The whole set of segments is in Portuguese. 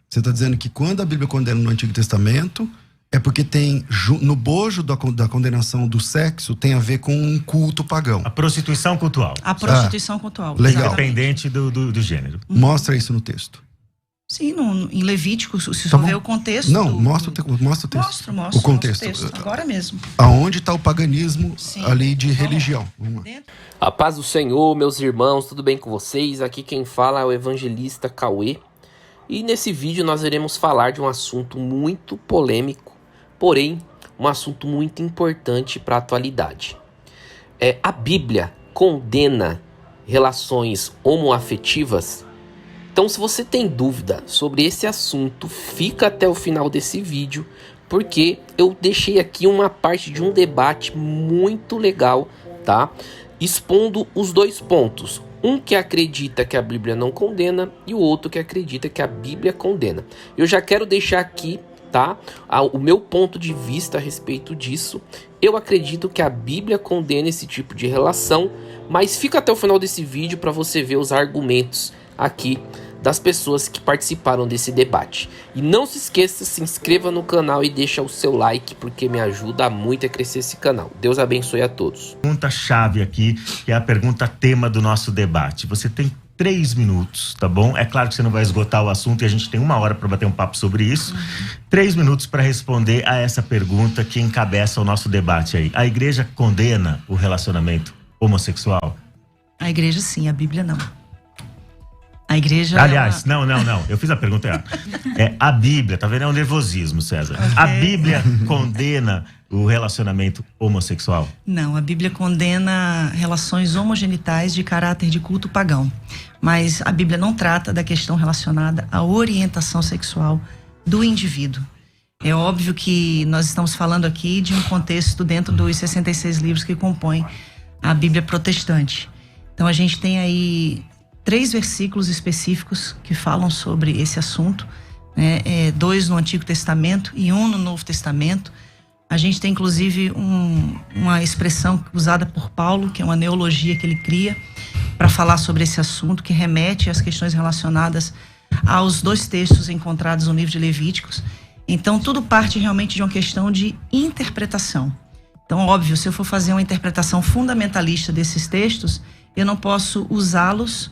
Você está dizendo que quando a Bíblia condena no Antigo Testamento, é porque tem, no bojo da condenação do sexo, tem a ver com um culto pagão. A prostituição cultural. A prostituição cultural. Legal. Independente do gênero. Mostra isso no texto. Sim, em Levítico, se for ver o contexto... Não, mostra o texto. Mostro o contexto. Agora mesmo. Aonde está o paganismo ali de religião? Vamos lá. A paz do Senhor, meus irmãos, tudo bem com vocês? Aqui quem fala é o evangelista Cauê. E nesse vídeo nós iremos falar de um assunto muito polêmico, porém um assunto muito importante para a atualidade. A Bíblia condena relações homoafetivas? Então, se você tem dúvida sobre esse assunto, fica até o final desse vídeo, porque eu deixei aqui uma parte de um debate muito legal, tá? Expondo os dois pontos. Um que acredita que a Bíblia não condena e o outro que acredita que a Bíblia condena. Eu já quero deixar aqui, tá, o meu ponto de vista a respeito disso. Eu acredito que a Bíblia condena esse tipo de relação, mas fica até o final desse vídeo para você ver os argumentos aqui das pessoas que participaram desse debate. E não se esqueça, se inscreva no canal e deixa o seu like, porque me ajuda muito a crescer esse canal. Deus abençoe a todos. Pergunta-chave aqui, que é a pergunta tema do nosso debate. Você tem 3 minutos, tá bom? É claro que você não vai esgotar o assunto e a gente tem 1 hora para bater um papo sobre isso. 3 minutos para responder a essa pergunta que encabeça o nosso debate aí. A igreja condena o relacionamento homossexual? A igreja sim, a Bíblia não. A igreja... Aliás, não. Eu fiz a pergunta errada. A Bíblia, tá vendo? É um nervosismo, César. A Bíblia condena o relacionamento homossexual? Não, a Bíblia condena relações homogenitais de caráter de culto pagão. Mas a Bíblia não trata da questão relacionada à orientação sexual do indivíduo. É óbvio que nós estamos falando aqui de um contexto dentro dos 66 livros que compõem a Bíblia protestante. Então a gente tem aí 3 versículos específicos que falam sobre esse assunto, né? 2 no Antigo Testamento e 1 no Novo Testamento. A gente tem inclusive uma expressão usada por Paulo, que é uma neologia que ele cria para falar sobre esse assunto, que remete às questões relacionadas aos 2 textos encontrados no livro de Levíticos. Então tudo parte realmente de uma questão de interpretação. Então, óbvio, se eu for fazer uma interpretação fundamentalista desses textos, eu não posso usá-los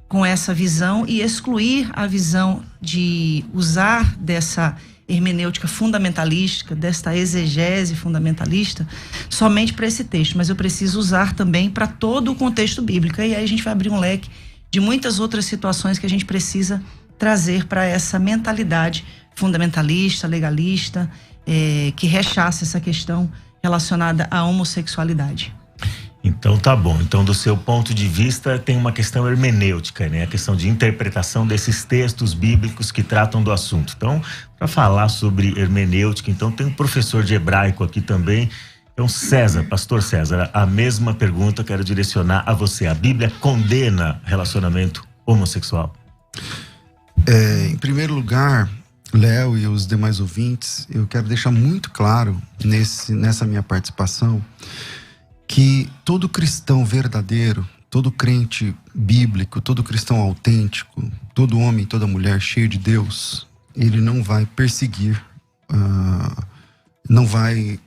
com essa visão e excluir a visão de usar dessa hermenêutica fundamentalística, desta exegese fundamentalista, somente para esse texto, mas eu preciso usar também para todo o contexto bíblico. E aí a gente vai abrir um leque de muitas outras situações que a gente precisa trazer para essa mentalidade fundamentalista, legalista, que rechaça essa questão relacionada à homossexualidade. Então tá bom. Então, do seu ponto de vista, tem uma questão hermenêutica, né? A questão de interpretação desses textos bíblicos que tratam do assunto. Então, para falar sobre hermenêutica, então tem um professor de hebraico aqui também. Então, César, pastor César, a mesma pergunta eu quero direcionar a você. A Bíblia condena relacionamento homossexual? Em primeiro lugar, Léo e os demais ouvintes, eu quero deixar muito claro nessa minha participação que todo cristão verdadeiro, todo crente bíblico, todo cristão autêntico, todo homem, toda mulher cheio de Deus, ele não vai perseguir, não vai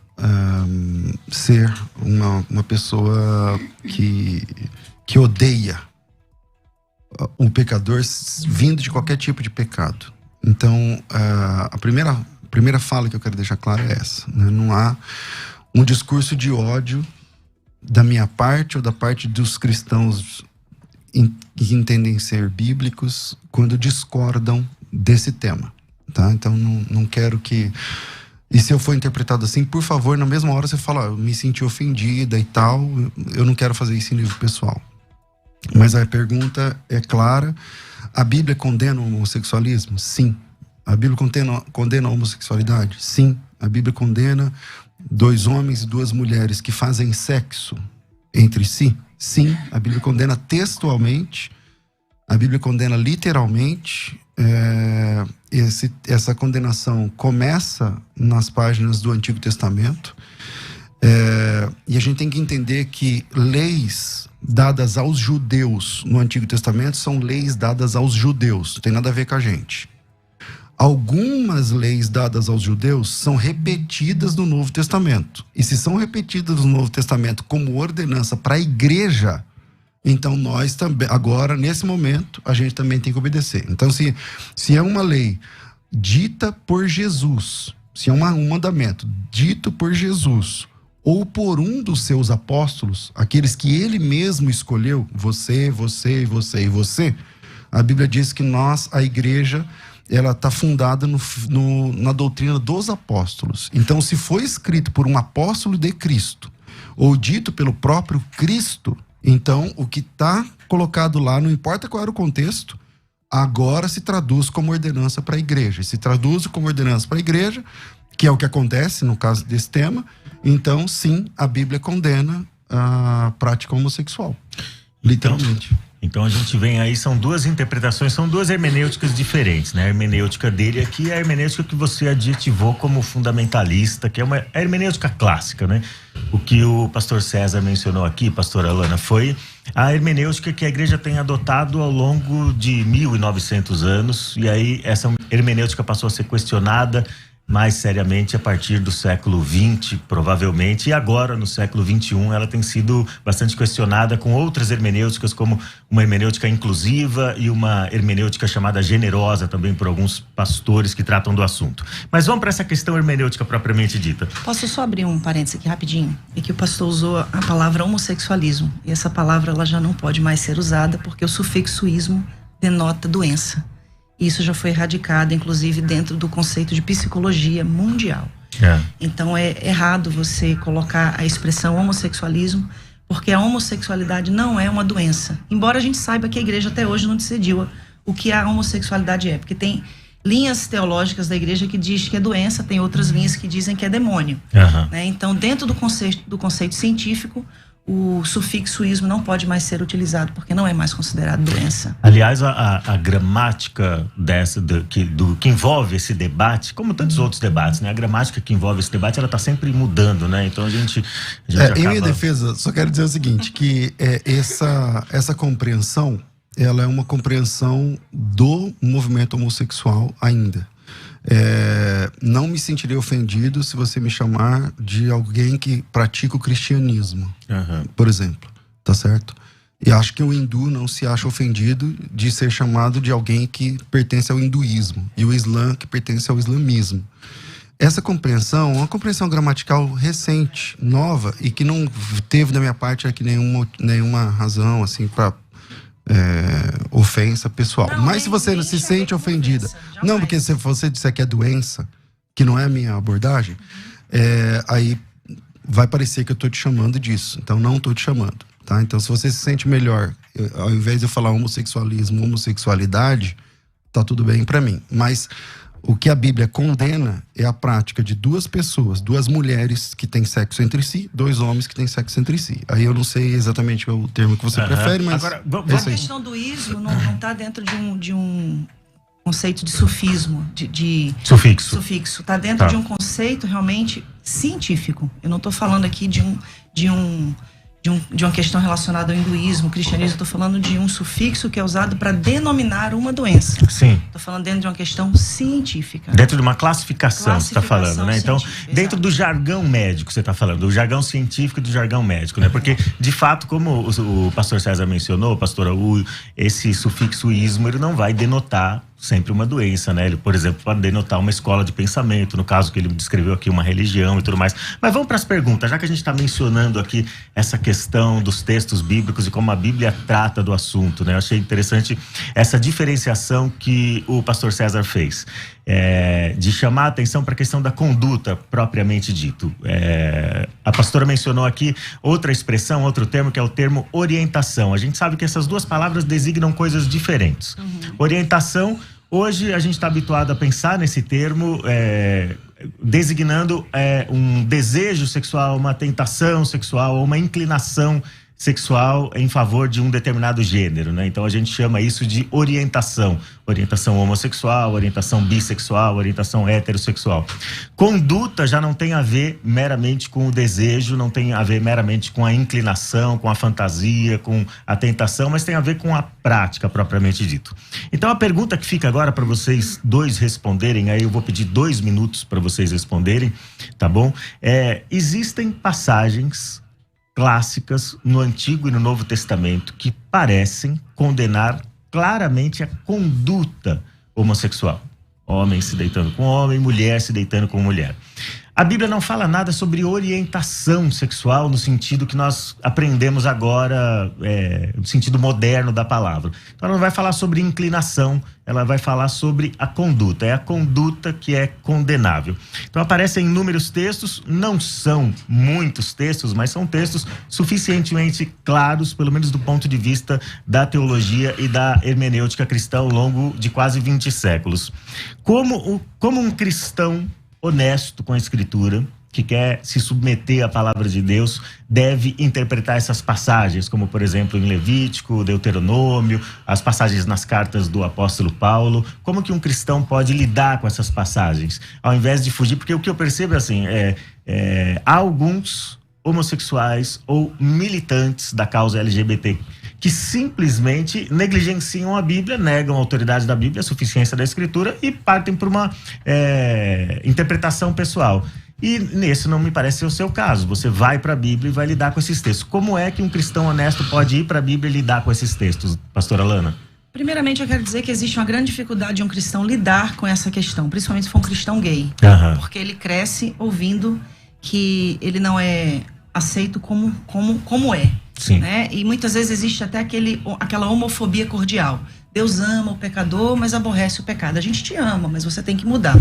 ser uma pessoa que odeia um pecador vindo de qualquer tipo de pecado. Então, a primeira fala que eu quero deixar clara é essa, né? Não há um discurso de ódio da minha parte ou da parte dos cristãos que entendem ser bíblicos quando discordam desse tema, tá? Então não quero que... E se eu for interpretado assim, por favor, na mesma hora você fala, eu me senti ofendida e tal, eu não quero fazer isso em nível pessoal. Mas a pergunta é clara: a Bíblia condena o homossexualismo? Sim. A Bíblia condena a homossexualidade? Sim. A Bíblia condena 2 homens e 2 mulheres que fazem sexo entre si? Sim. A Bíblia condena textualmente, a Bíblia condena literalmente. Essa condenação começa nas páginas do Antigo Testamento. E a gente tem que entender que leis dadas aos judeus no Antigo Testamento são leis dadas aos judeus, não tem nada a ver com a gente. Algumas leis dadas aos judeus são repetidas no Novo Testamento. E se são repetidas no Novo Testamento como ordenança para a igreja, então nós também, agora, nesse momento, a gente também tem que obedecer. Então, se é uma lei dita por Jesus, se é um mandamento dito por Jesus, ou por um dos seus apóstolos, aqueles que ele mesmo escolheu, você, você, você e você, a Bíblia diz que nós, a igreja, ela está fundada na doutrina dos apóstolos. Então, se foi escrito por um apóstolo de Cristo, ou dito pelo próprio Cristo, então o que está colocado lá, não importa qual era o contexto, agora se traduz como ordenança para a igreja. Se traduz como ordenança para a igreja, que é o que acontece no caso desse tema, então sim, a Bíblia condena a prática homossexual. Literalmente. Então a gente vem aí, são duas interpretações, são duas hermenêuticas diferentes, né? A hermenêutica dele aqui é a hermenêutica que você adjetivou como fundamentalista, que é uma hermenêutica clássica, né? O que o pastor César mencionou aqui, pastora Alana, foi a hermenêutica que a igreja tem adotado ao longo de 1900 anos, e aí essa hermenêutica passou a ser questionada mais seriamente a partir do século XX, provavelmente, e agora no século XXI ela tem sido bastante questionada com outras hermenêuticas, como uma hermenêutica inclusiva e uma hermenêutica chamada generosa também por alguns pastores que tratam do assunto. Mas vamos para essa questão hermenêutica propriamente dita. Posso só abrir um parênteses aqui rapidinho? É que o pastor usou a palavra homossexualismo, e essa palavra ela já não pode mais ser usada porque o sufixo ismo denota doença. Isso já foi erradicado, inclusive, dentro do conceito de psicologia mundial. Então, é errado você colocar a expressão homossexualismo, porque a homossexualidade não é uma doença. Embora a gente saiba que a igreja até hoje não decidiu o que a homossexualidade é, porque tem linhas teológicas da igreja que diz que é doença, tem outras linhas que dizem que é demônio. Né? Então, dentro do conceito científico, o sufixo ismo não pode mais ser utilizado, porque não é mais considerado doença. Aliás, a gramática que envolve esse debate, como tantos outros debates, né? A gramática que envolve esse debate, ela está sempre mudando, né? Então a gente acaba... Em minha defesa, só quero dizer o seguinte, que essa compreensão, ela é uma compreensão do movimento homossexual ainda. Não me sentirei ofendido se você me chamar de alguém que pratica o cristianismo, por exemplo, tá certo? E acho que o hindu não se acha ofendido de ser chamado de alguém que pertence ao hinduísmo, e o islã que pertence ao islamismo. Essa compreensão é uma compreensão gramatical recente, nova, e que não teve da minha parte aqui nenhuma razão assim para ofensa pessoal. Não, mas se você não se sente ofendida, não, porque se você disser que é doença, que não é a minha abordagem, aí vai parecer que eu tô te chamando disso. Então não tô te chamando, tá? Então se você se sente melhor, ao invés de eu falar homossexualismo, homossexualidade, tá tudo bem pra mim. Mas o que a Bíblia condena é a prática de duas pessoas, duas mulheres que têm sexo entre si, dois homens que têm sexo entre si. Aí eu não sei exatamente o termo que você prefere, mas... Agora, a questão do ismo não está dentro de um conceito de sufismo, de sufixo. Está dentro de um conceito realmente científico. Eu não estou falando aqui de uma questão relacionada ao hinduísmo, cristianismo. Estou falando de um sufixo que é usado para denominar uma doença. Sim. Estou falando dentro de uma questão científica. Dentro de uma classificação você está falando, né? Então, dentro exato. Do jargão médico você está falando, do jargão científico e do jargão médico, né? Porque, de fato, como o pastor César mencionou, pastora, esse sufixo ismo, ele não vai denotar sempre uma doença, né? Ele, por exemplo, pode denotar uma escola de pensamento, no caso que ele descreveu aqui, uma religião e tudo mais. Mas vamos para as perguntas, já que a gente está mencionando aqui essa questão dos textos bíblicos e como a Bíblia trata do assunto, né? Eu achei interessante essa diferenciação que o pastor César fez, de chamar a atenção para a questão da conduta propriamente dito. A pastora mencionou aqui outra expressão, outro termo, que é o termo orientação. A gente sabe que essas duas palavras designam coisas diferentes. Orientação, hoje a gente está habituado a pensar nesse termo designando um desejo sexual, uma tentação sexual, uma inclinação sexual em favor de um determinado gênero, né? Então a gente chama isso de orientação homossexual, orientação bissexual, orientação heterossexual. Conduta já não tem a ver meramente com o desejo, não tem a ver meramente com a inclinação, com a fantasia, com a tentação, mas tem a ver com a prática propriamente dito. Então a pergunta que fica agora para vocês dois responderem, aí eu vou pedir 2 minutos para vocês responderem, tá bom? Existem passagens clássicas no Antigo e no Novo Testamento que parecem condenar claramente a conduta homossexual. Homem se deitando com homem, mulher se deitando com mulher. A Bíblia não fala nada sobre orientação sexual no sentido que nós aprendemos agora, no sentido moderno da palavra. Então ela não vai falar sobre inclinação, ela vai falar sobre a conduta. É a conduta que é condenável. Então aparecem inúmeros textos, não são muitos textos, mas são textos suficientemente claros, pelo menos do ponto de vista da teologia e da hermenêutica cristã ao longo de quase 20 séculos. Como um cristão honesto com a Escritura, que quer se submeter à palavra de Deus, deve interpretar essas passagens, como por exemplo em Levítico, Deuteronômio, as passagens nas cartas do apóstolo Paulo. Como que um cristão pode lidar com essas passagens, ao invés de fugir? Porque o que eu percebo é assim, há alguns homossexuais ou militantes da causa LGBT que simplesmente negligenciam a Bíblia, negam a autoridade da Bíblia, a suficiência da Escritura e partem por uma interpretação pessoal. E nesse não me parece ser o seu caso. Você vai para a Bíblia e vai lidar com esses textos. Como é que um cristão honesto pode ir para a Bíblia e lidar com esses textos, pastora Lana? Primeiramente, eu quero dizer que existe uma grande dificuldade de um cristão lidar com essa questão, principalmente se for um cristão gay. Porque ele cresce ouvindo que ele não é aceito como é. Sim. Né? E muitas vezes existe até aquela homofobia cordial. Deus ama o pecador, mas aborrece o pecado. A gente te ama, mas você tem que mudar.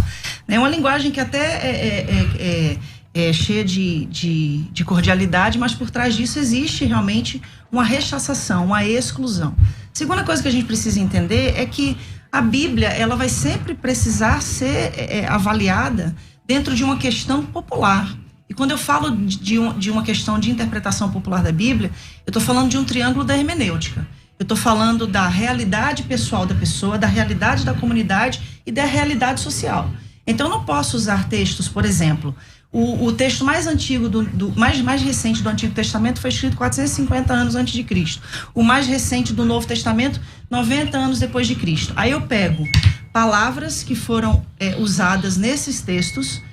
É uma linguagem que até é cheia de cordialidade, mas por trás disso existe realmente uma rechaçação, uma exclusão. Segunda coisa que a gente precisa entender é que a Bíblia ela vai sempre precisar ser avaliada dentro de uma questão popular. E quando eu falo de uma questão de interpretação popular da Bíblia, eu estou falando de um triângulo da hermenêutica. Eu estou falando da realidade pessoal da pessoa, da realidade da comunidade e da realidade social. Então, eu não posso usar textos, por exemplo, o texto mais antigo, mais recente do Antigo Testamento foi escrito 450 anos antes de Cristo. O mais recente do Novo Testamento, 90 anos depois de Cristo. Aí eu pego palavras que foram usadas nesses textos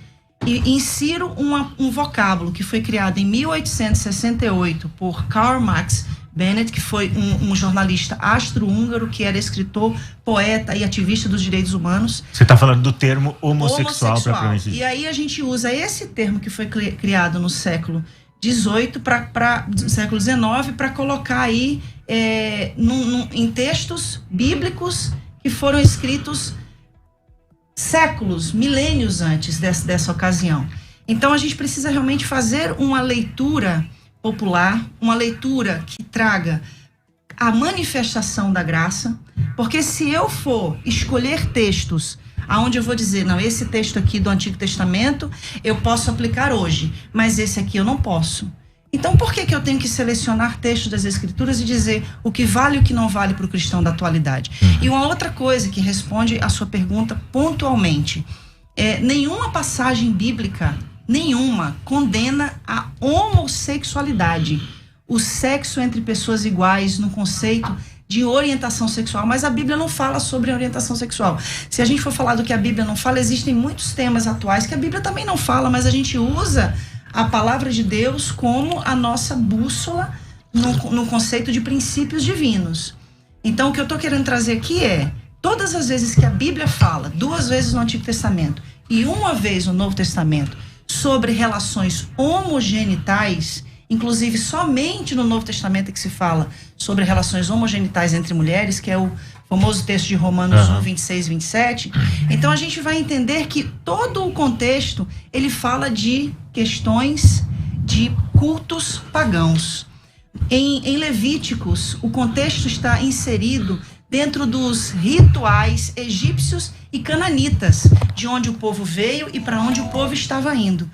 e insiro um vocábulo que foi criado em 1868 por Karl Marx Bennett, que foi um jornalista austro-húngaro, que era escritor, poeta e ativista dos direitos humanos. Você está falando do termo homossexual. E aí a gente usa esse termo que foi criado no século XVIII século XIX para colocar aí em textos bíblicos que foram escritos séculos, milênios antes dessa ocasião. Então a gente precisa realmente fazer uma leitura popular, uma leitura que traga a manifestação da graça, porque se eu for escolher textos aonde eu vou dizer, não, esse texto aqui do Antigo Testamento eu posso aplicar hoje, mas esse aqui eu não posso. Então por que eu tenho que selecionar textos das Escrituras e dizer o que vale e o que não vale para o cristão da atualidade? E uma outra coisa que responde a sua pergunta pontualmente, nenhuma passagem bíblica, nenhuma, condena a homossexualidade, o sexo entre pessoas iguais no conceito de orientação sexual, mas a Bíblia não fala sobre orientação sexual. Se a gente for falar do que a Bíblia não fala, existem muitos temas atuais que a Bíblia também não fala, mas a gente usa a palavra de Deus como a nossa bússola no conceito de princípios divinos. Então, o que eu estou querendo trazer aqui todas as vezes que a Bíblia fala, 2 vezes no Antigo Testamento e 1 vez no Novo Testamento, sobre relações homogenitais, inclusive somente no Novo Testamento é que se fala sobre relações homogenitais entre mulheres, que é o famoso texto de Romanos 1, 26, 27. Então a gente vai entender que todo o contexto, ele fala de questões de cultos pagãos. Em Levíticos, o contexto está inserido dentro dos rituais egípcios e cananitas, de onde o povo veio e para onde o povo estava indo.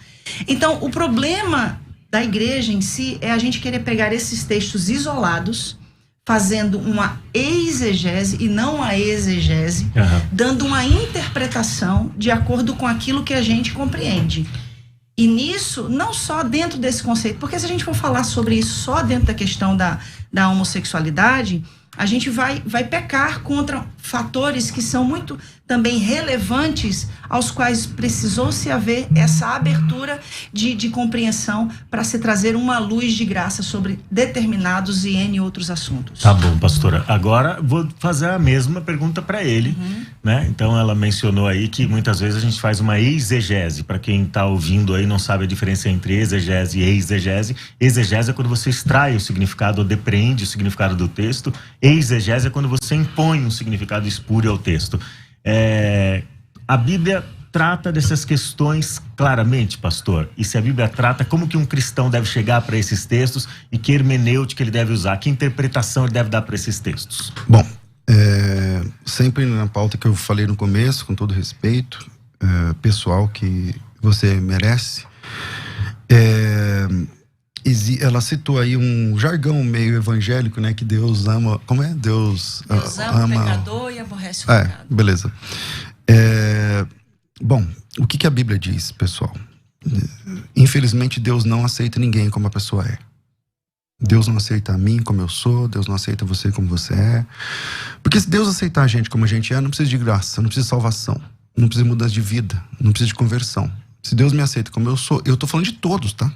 Então, o problema da igreja em si é a gente querer pegar esses textos isolados, fazendo uma exegese e não uma exegese, dando uma interpretação de acordo com aquilo que a gente compreende. E nisso, não só dentro desse conceito, porque se a gente for falar sobre isso só dentro da questão da homossexualidade, a gente vai pecar contra fatores que são muito também relevantes, aos quais precisou-se haver essa abertura de compreensão para se trazer uma luz de graça sobre determinados e N outros assuntos. Tá bom, pastora. Agora vou fazer a mesma pergunta para ele, né? Então ela mencionou aí que muitas vezes a gente faz uma exegese. Para quem está ouvindo aí não sabe a diferença entre exegese e exegese. Exegese é quando você extrai o significado ou depreende o significado do texto. Exegese é quando você impõe um significado espúrio ao texto. A Bíblia trata dessas questões claramente, pastor? E se a Bíblia trata, como que um cristão deve chegar para esses textos e que hermenêutica ele deve usar? Que interpretação ele deve dar para esses textos? Bom, sempre na pauta que eu falei no começo, com todo respeito, pessoal que você merece, ela citou aí um jargão meio evangélico, né? Que Deus ama... Como é? Deus ama o pecador e aborrece o pecado. Beleza. Bom, o que a Bíblia diz, pessoal? Infelizmente, Deus não aceita ninguém como a pessoa é. Deus não aceita a mim como eu sou, Deus não aceita você como você é. Porque se Deus aceitar a gente como a gente é, não precisa de graça, não precisa de salvação, não precisa de mudança de vida, não precisa de conversão. Se Deus me aceita como eu sou, eu tô falando de todos, tá?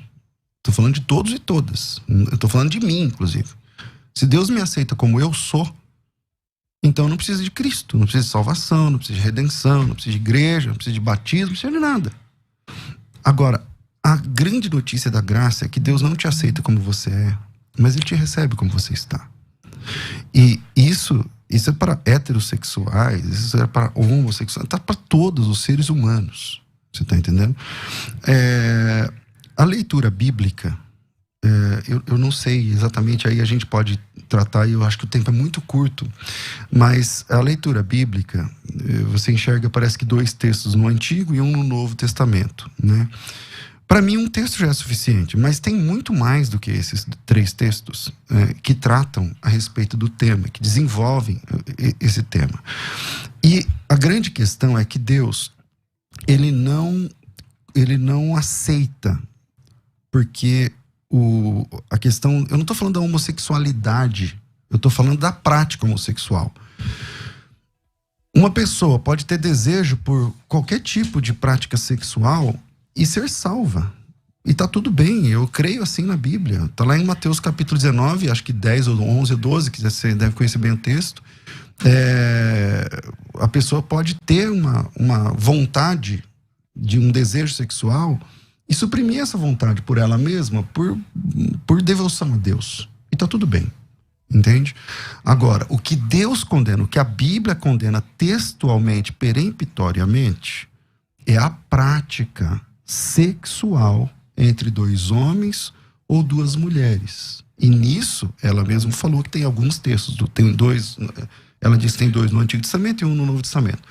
Tô falando de todos e todas. Eu tô falando de mim, inclusive. Se Deus me aceita como eu sou, então não precisa de Cristo, não precisa de salvação, não precisa de redenção, não precisa de igreja, não precisa de batismo, não precisa de nada. Agora, a grande notícia da graça é que Deus não te aceita como você é, mas Ele te recebe como você está. E isso é para heterossexuais, isso é para homossexuais, tá para todos os seres humanos. Você tá entendendo? A leitura bíblica, eu não sei exatamente, aí a gente pode tratar, e eu acho que o tempo é muito curto, mas a leitura bíblica, você enxerga, parece que 2 textos no Antigo e um no Novo Testamento, né? Para mim, um texto já é suficiente, mas tem muito mais do que esses 3 textos que tratam a respeito do tema, que desenvolvem esse tema. E a grande questão é que Deus, ele não aceita, porque a questão... Eu não estou falando da homossexualidade, eu estou falando da prática homossexual. Uma pessoa pode ter desejo por qualquer tipo de prática sexual e ser salva. E tá tudo bem, eu creio assim na Bíblia. Tá lá em Mateus capítulo 19, acho que 10 ou 11 ou 12, que você deve conhecer bem o texto. A pessoa pode ter uma vontade de um desejo sexual e suprimir essa vontade por ela mesma, por devoção a Deus. E tá tudo bem, entende? Agora, o que Deus condena, o que a Bíblia condena textualmente, peremptoriamente, é a prática sexual entre 2 homens ou 2 mulheres. E nisso, ela mesma falou que tem alguns textos, ela diz que tem 2 no Antigo Testamento e 1 no Novo Testamento.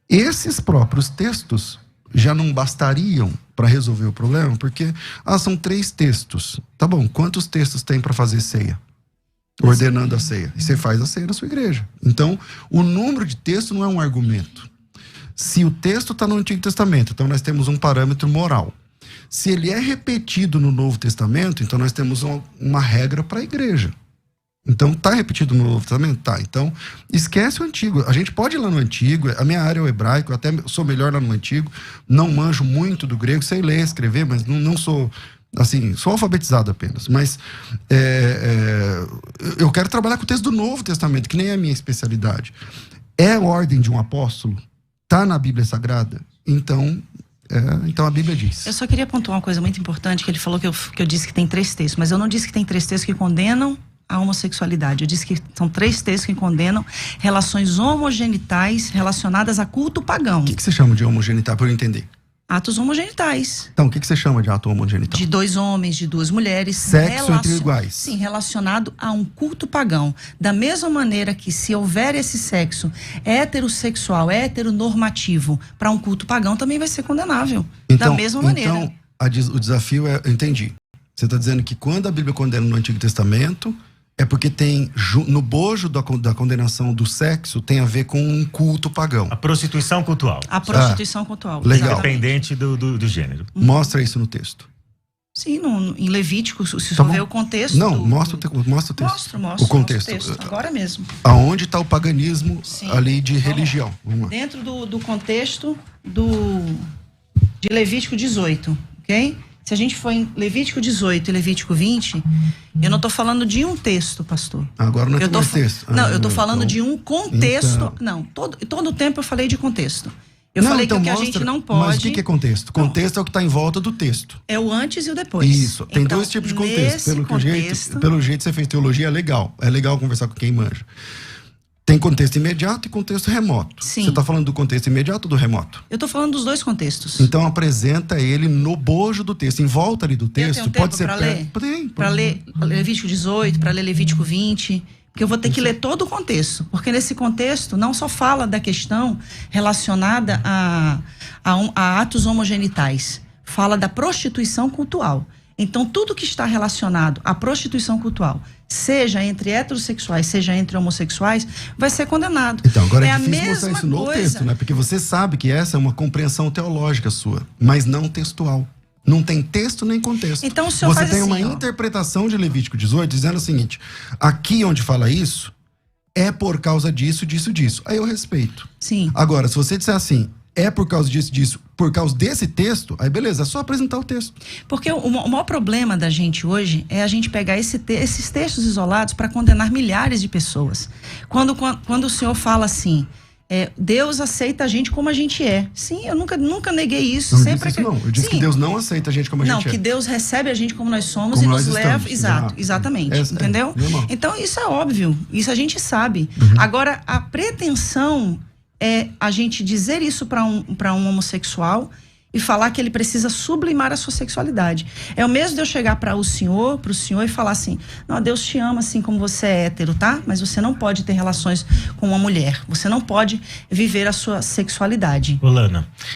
Esses próprios textos já não bastariam para resolver o problema, porque são 3 textos. Tá bom, quantos textos tem para fazer ceia? Ordenando a ceia. E você faz a ceia na sua igreja. Então, o número de textos não é um argumento. Se o texto está no Antigo Testamento, então nós temos um parâmetro moral. Se ele é repetido no Novo Testamento, então nós temos uma regra para a igreja. Então, está repetido no Novo Testamento? Tá. Então, esquece o Antigo. A gente pode ir lá no Antigo, a minha área é o hebraico, eu até sou melhor lá no Antigo, não manjo muito do grego, sei ler, escrever, mas não sou, assim, sou alfabetizado apenas. Mas eu quero trabalhar com o texto do Novo Testamento, que nem é a minha especialidade. É a ordem de um apóstolo? Está na Bíblia Sagrada? Então a Bíblia diz. Eu só queria pontuar uma coisa muito importante, que ele falou que eu disse que tem 3 textos, mas eu não disse que tem 3 textos que condenam a homossexualidade. Eu disse que são 3 textos que condenam relações homogenitais relacionadas a culto pagão. O que você chama de homogenital, para eu entender? Atos homogenitais. Então, o que você chama de ato homogenital? De 2 homens, de 2 mulheres. Sexo entre iguais. Sim, relacionado a um culto pagão. Da mesma maneira que, se houver esse sexo heterossexual, heteronormativo, para um culto pagão, também vai ser condenável. Então, da mesma maneira. Então, o desafio é... Eu entendi. Você está dizendo que quando a Bíblia condena no Antigo Testamento, é porque tem, no bojo da condenação do sexo, tem a ver com um culto pagão. A prostituição cultural. A prostituição cultural. Legal. Independente do gênero. Mostra isso no texto. Sim, em Levítico, se Tá você bom. ver o contexto. Não, mostra o texto. Mostro o contexto. agora mesmo. Aonde está o paganismo Sim. ali de religião? Vamos lá. Dentro do contexto de Levítico 18, ok? Se a gente for em Levítico 18 e Levítico 20, eu não estou falando de um texto, pastor. Agora não é mais texto. Não, eu estou falando então, de um contexto. então. Não, todo o tempo eu falei de contexto. Eu Não, falei então que o que mostra, a gente não Mas o pode que é contexto? Contexto é o que está em volta do texto. é o antes e o depois. Isso. Tem Então, dois tipos de contexto. nesse Pelo jeito você fez teologia, é legal. É legal conversar com quem manja. Tem contexto imediato e contexto remoto. Sim. Você está falando do contexto imediato ou do remoto? Eu estou falando dos dois contextos. Então apresenta ele no bojo do texto, em volta ali do Eu texto. tenho Pode tempo ser para ler? Para ler Levítico 18, para ler Levítico 20, porque eu vou ter que ler todo o contexto, porque nesse contexto não só fala da questão relacionada a atos homogenitais, fala da prostituição cultural. Então tudo que está relacionado à prostituição cultural, seja entre heterossexuais, seja entre homossexuais, vai ser condenado. Então, agora é a difícil mostrar mesma isso no coisa. texto, né? Porque você sabe que essa é uma compreensão teológica sua, mas não textual. Não tem texto nem contexto. Então o senhor Você faz tem assim, uma ó. interpretação de Levítico 18 dizendo o seguinte: aqui onde fala isso, é por causa disso, disso, disso. Aí eu respeito. Sim. Agora, se você disser assim, é por causa disso, disso, por causa desse texto, aí beleza, é só apresentar o texto. Porque o maior problema da gente hoje é a gente pegar esses textos isolados para condenar milhares de pessoas. Quando o senhor fala assim, Deus aceita a gente como a gente é. Sim, eu nunca neguei isso. Eu não sempre disse isso, não. Eu disse Sim. que Deus não aceita a gente como a gente Não, é. que Deus recebe a gente como nós somos Como e nós nos leva. estamos. Exatamente. Entendeu? Normal. Então, isso é óbvio. Isso a gente sabe. Agora, a pretensão é a gente dizer isso para um homossexual e falar que ele precisa sublimar a sua sexualidade. É o mesmo de eu chegar para o senhor e falar assim: não, Deus te ama assim como você é hétero, tá? Mas você não pode ter relações com uma mulher. Você não pode viver a sua sexualidade. Ô, Lana,